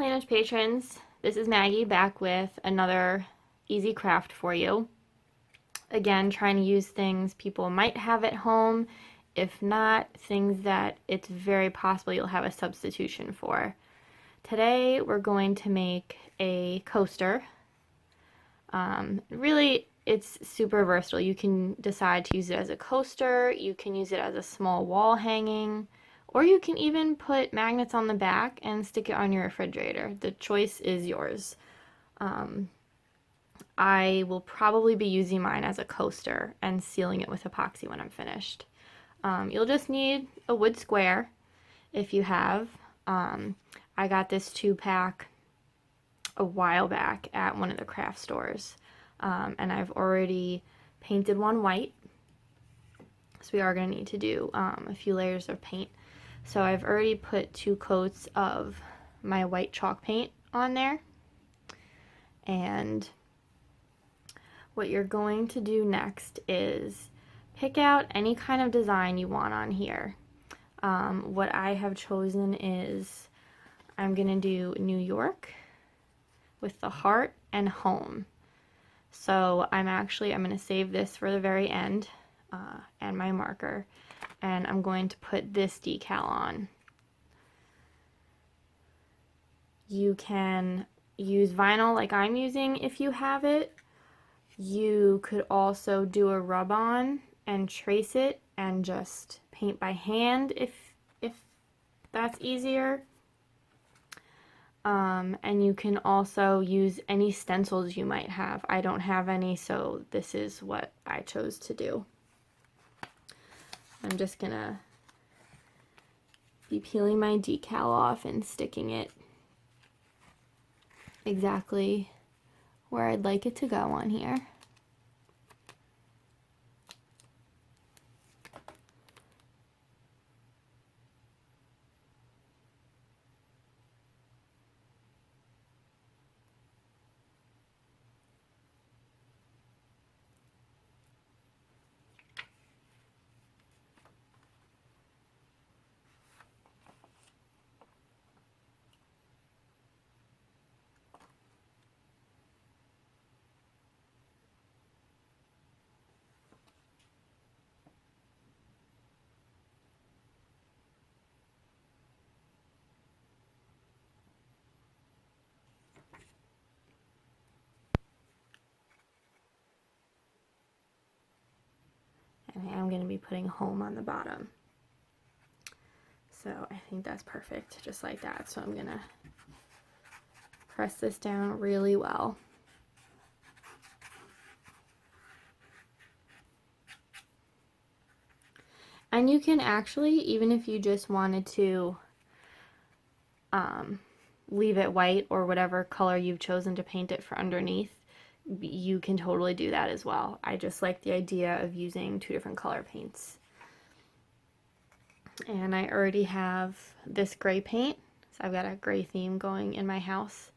Planet patrons, this is Maggie back with another easy craft for you. Again, trying to use things people might have at home, if not, things that it's very possible you'll have a substitution for. Today we're going to make a coaster. Really, it's super versatile. You can decide to use it as a coaster, you can use it as a small wall hanging, or you can even put magnets on the back and stick it on your refrigerator. The choice is yours. I will probably be using mine as a coaster and sealing it with epoxy when I'm finished. You'll just need a wood square if you have. I got this 2-pack a while back at one of the craft stores, and I've already painted one white, so we are going to need to do a few layers of paint. So I've already put 2 coats of my white chalk paint on there, and what you're going to do next is pick out any kind of design you want on here. What I have chosen is I'm going to do New York with the heart and home. So I'm going to save this for the very end and my marker, and I'm going to put this decal on. You can use vinyl like I'm using if you have it. You could also do a rub-on and trace it and just paint by hand if that's easier. And you can also use any stencils you might have. I don't have any, so this is what I chose to do. I'm just gonna be peeling my decal off and sticking it exactly where I'd like it to go on here. And I am going to be putting home on the bottom. So I think that's perfect, just like that. So I'm going to press this down really well. And you can actually, even if you just wanted to leave it white or whatever color you've chosen to paint it for underneath, you can totally do that as well. I just like the idea of using 2 different color paints. And I already have this gray paint, so I've got a gray theme going in my house.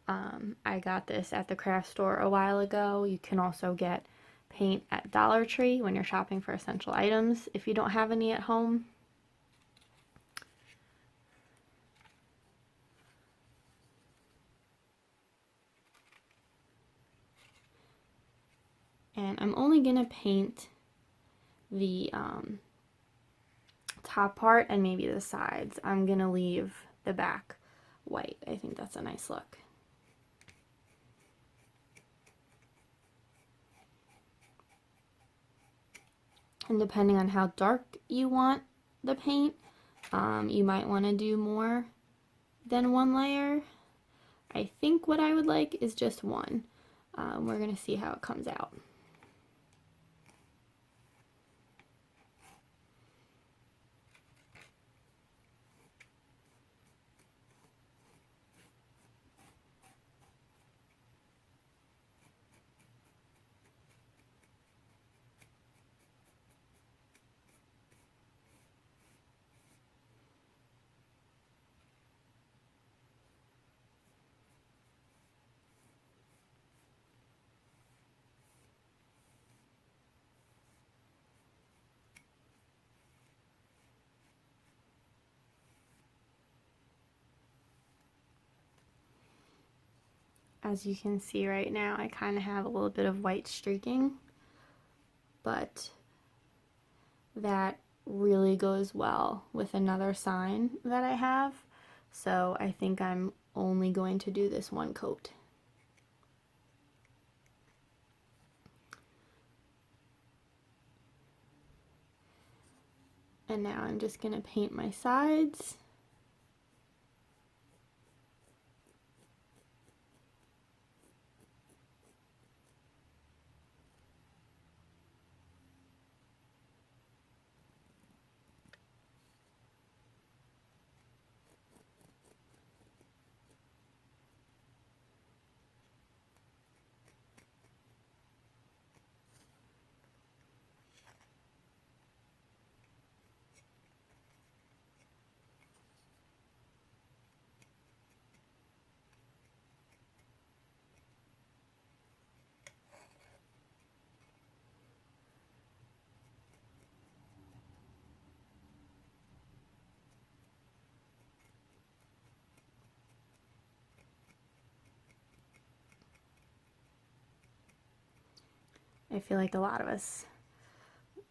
I got this at the craft store a while ago. You can also get paint at Dollar Tree when you're shopping for essential items if you don't have any at home. And I'm only going to paint the top part and maybe the sides. I'm going to leave the back white. I think that's a nice look. And depending on how dark you want the paint, you might want to do more than 1 layer. I think what I would like is just 1. We're going to see how it comes out. As you can see right now, I kind of have a little bit of white streaking, but that really goes well with another sign that I have. So I think I'm only going to do this one coat. And now I'm just going to paint my sides. I feel like a lot of us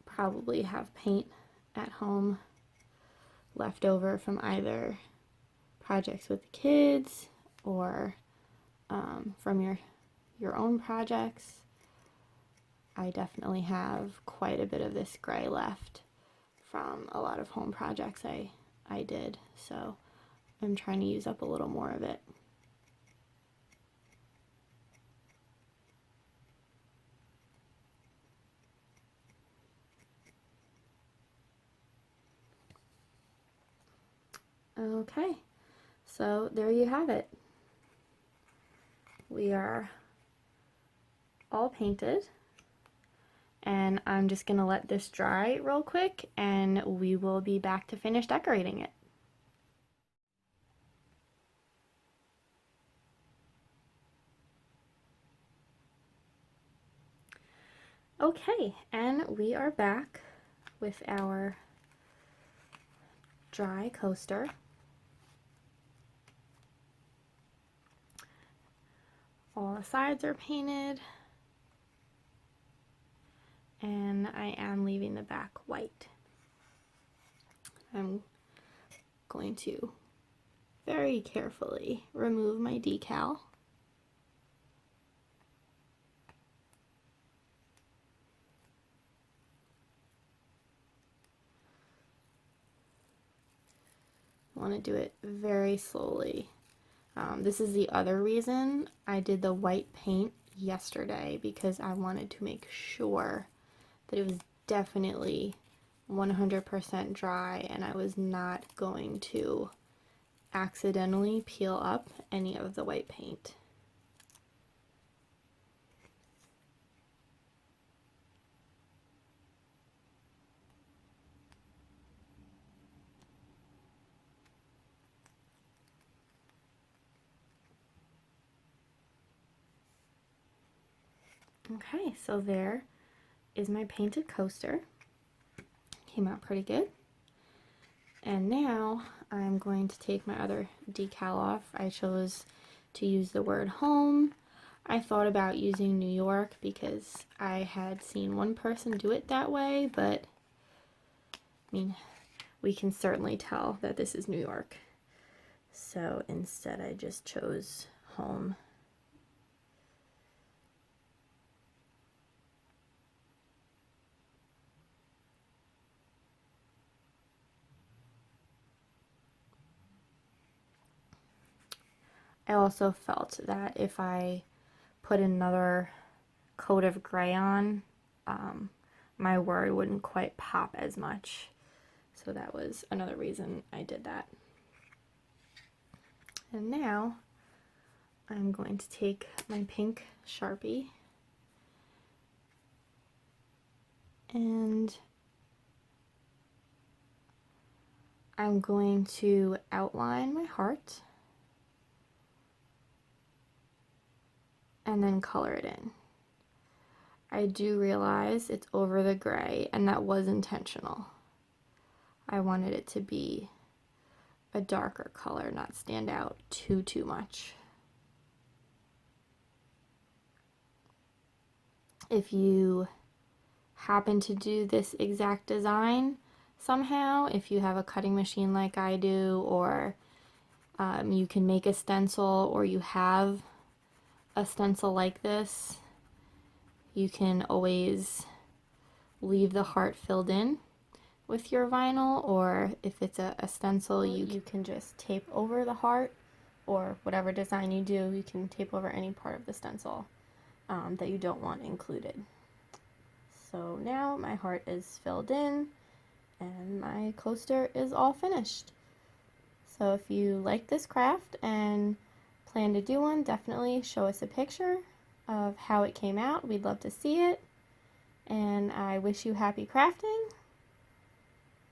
probably have paint at home left over from either projects with the kids or from your own projects. I definitely have quite a bit of this gray left from a lot of home projects I did, so I'm trying to use up a little more of it. Okay, so there you have it. We are all painted, and I'm just gonna let this dry real quick and we will be back to finish decorating it. Okay, and we are back with our dry coaster. All the sides are painted, and I am leaving the back white. I'm going to very carefully remove my decal. I want to do it very slowly. This is the other reason I did the white paint yesterday, because I wanted to make sure that it was definitely 100% dry and I was not going to accidentally peel up any of the white paint. Okay, so there is my painted coaster. Came out pretty good. And now I'm going to take my other decal off. I chose to use the word home. I thought about using New York because I had seen one person do it that way, but I mean, we can certainly tell that this is New York. So instead I just chose home. I also felt that if I put another coat of gray on, my word wouldn't quite pop as much. So that was another reason I did that. And now I'm going to take my pink Sharpie and I'm going to outline my heart and then color it in. I do realize it's over the gray, and that was intentional. I wanted it to be a darker color, not stand out too much. If you happen to do this exact design somehow, if you have a cutting machine like I do, or you can make a stencil, or you have a stencil like this, you can always leave the heart filled in with your vinyl, or if it's a stencil, you can just tape over the heart, or whatever design you do, you can tape over any part of the stencil that you don't want included. So now my heart is filled in and my coaster is all finished. So if you like this craft and plan to do one, definitely show us a picture of how it came out. We'd love to see it. And I wish you happy crafting.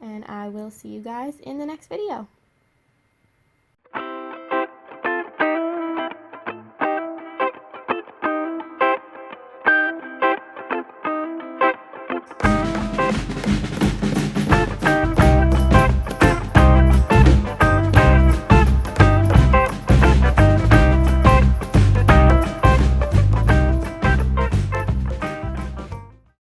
And I will see you guys in the next video.